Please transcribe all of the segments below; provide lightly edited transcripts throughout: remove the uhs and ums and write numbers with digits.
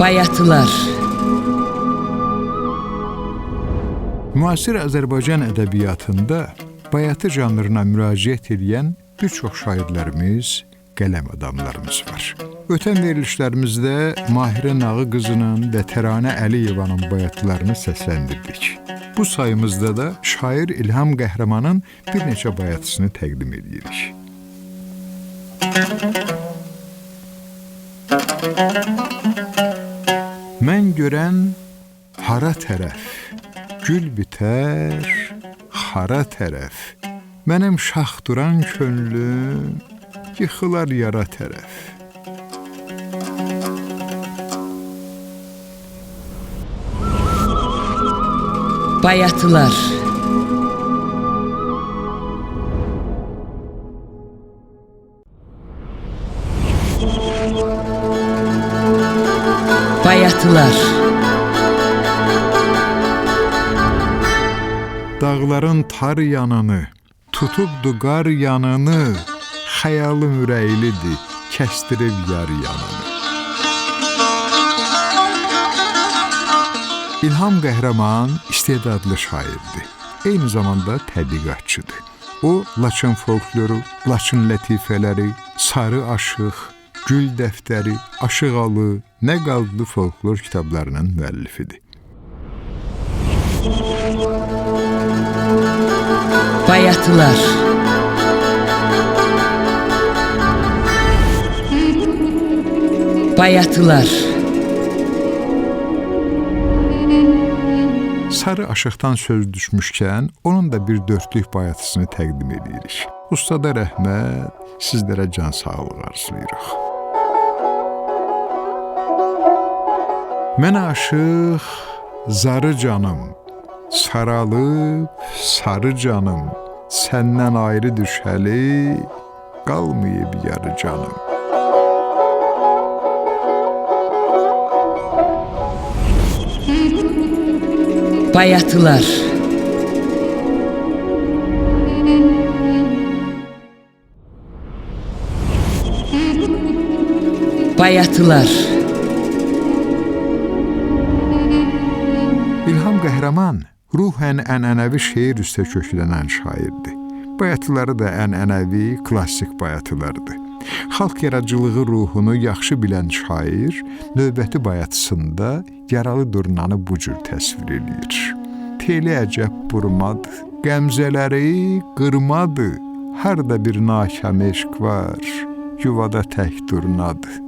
Bayatılar. Müasir Azərbaycan ədəbiyyatında bayatı janrına müraciət edən bir çox şairlərimiz, qələm adamlarımız var. Ötən verilişlərimizdə Mahirə Nağı qızının və Təranə Əliyevanın bayatlarını səsləndirdik. Bu sayımızda da şair İlham Qəhrəmanın bir neçə bayatısını təqdim edirik. Mən görən hara tərəf, gül bitər, xara tərəf. Mənim şax duran könlüm yıxılar yara tərəf. Bayatılar. Bayatılar. Dağların tar yanını, tutubdu qar yanını, xəyalım ürəklidir, kəstirib yar yanını. İlham Qəhrəman istedadlı şairdir, eyni zamanda tədqiqatçıdır. O, Laçın folkloru, Laçın lətifələri, Sarı Aşıq, Gül dəftəri, Aşıqalı, Nə qaldı folklor kitablarının müəllifidir. Bayatılar. Bayatılar. Sarı Aşıqdan söz düşmüşkən, onun da bir dörtlük bayatısını təqdim edirik. Ustada rəhmət, sizlərə can sağlığı arzulayırıq. Mən aşıq, zarı canım, saralıb, sarı canım, səndən ayrı düşəli, qalmayıb yarı canım. Bayatılar. Bayatılar. İlham Qəhrəman ruhən ənənəvi şeir üstə köklənən şairdir. Bayatıları da ənənəvi, klassik bayatılardır. Xalq yaradıcılığı ruhunu yaxşı bilən şair növbəti bayatısında yaralı durnanı bu cür təsvir edir. Teli əcəb burmadı, qəmzələri qırmadı, harda bir nakam eşq var, yuvada tək durnadı.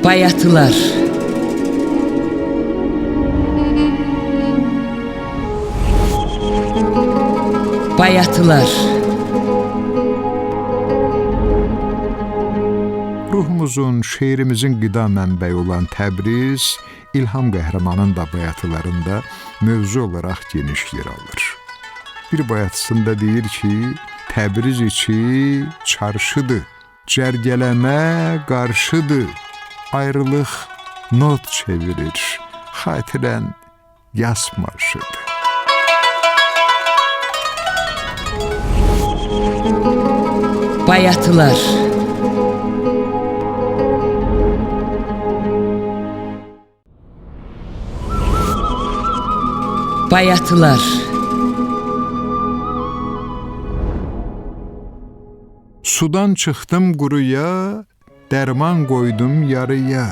Bayatılar. Bayatılar. Ruhumuzun, şeirimizin qida mənbəyi olan Təbriz, İlham Qəhrəmanın da bayatılarında mövzu olaraq geniş yer alır. Bir bayatısında deyir ki, Təbriz içi çarşıdır, cərgələmə qarşıdır, ayrılıq not çevirir, xatirən yas marşıdır. Bayatılar. Bayatılar. Sudan çıxdım quruya, dərman qoydum yarıya.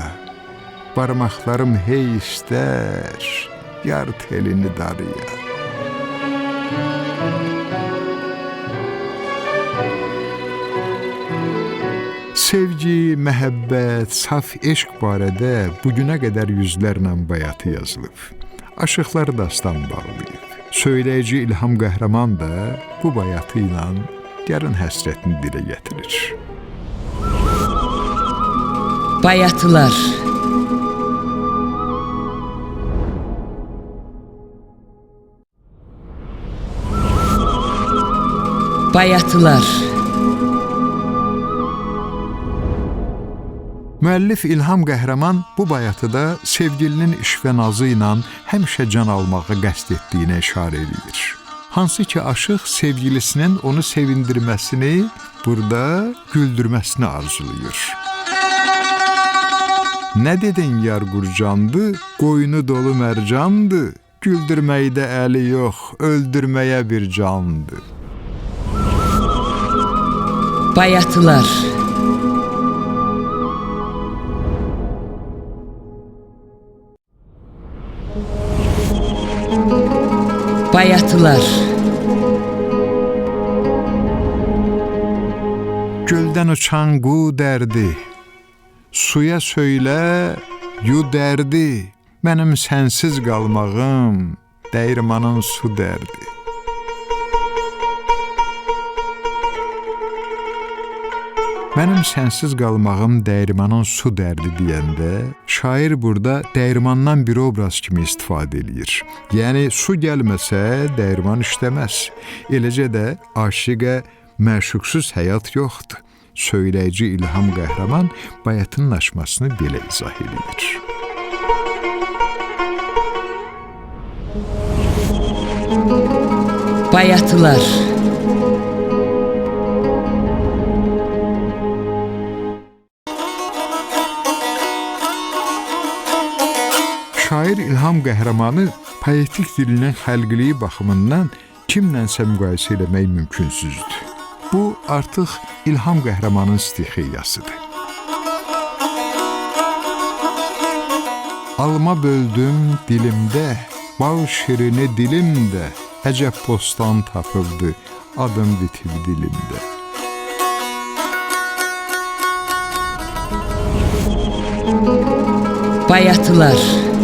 Barmaqlarım hey istər, yar telini darıya. Sevgi, məhəbbət, saf eşq barədə bugünə qədər yüzlərlə bayatı yazılıb. Aşıqları dastan bağlayıb. Söyləyici İlham Qəhrəman da bu bayatı ilə yarın həsrətini dilə gətirir. Bayatılar. Bayatılar. Müəllif İlham Qəhrəman bu bayatıda sevgilinin işvə nazı ilə həmişə can almağı qəsd etdiyinə işarə edir. Hansı ki aşıq sevgilisinin onu sevindirməsini, burada güldürməsini arzulayır. Nə dedin yar qurcandı, qoyunu dolu mərcandı, güldürməkdə əli yox, öldürməyə bir candı. Bayatılar. Bayatılar. Göldən uçan qu dərdi, suya söylə, yu dərdi, mənim sənsiz qalmağım, dəyirmanın su dərdi. Mənim sənsiz qalmağım dəyirmanın su dərdi deyəndə, şair burada dəyirmandan bir obraz kimi istifadə edir. Yəni, su gəlməsə, dəyirman işləməz. Eləcə də aşiqə məşuqsuz həyat yoxdur. Söyləyici İlham Qəhrəman bayatının aşmasını belə izah edir. Bayatılar. Şair İlham Qəhrəmanı poetik dilinin xəlqiliyi baxımından kimlənsə müqayisə eləmək mümkünsüzdür. Bu artıq İlham Qəhrəmanın stixiyasıdır. Alma böldüm dilimdə, bal şirini dilimdə, əcəb postan tapıldı, adım bitib dilimdə. Bayatılar.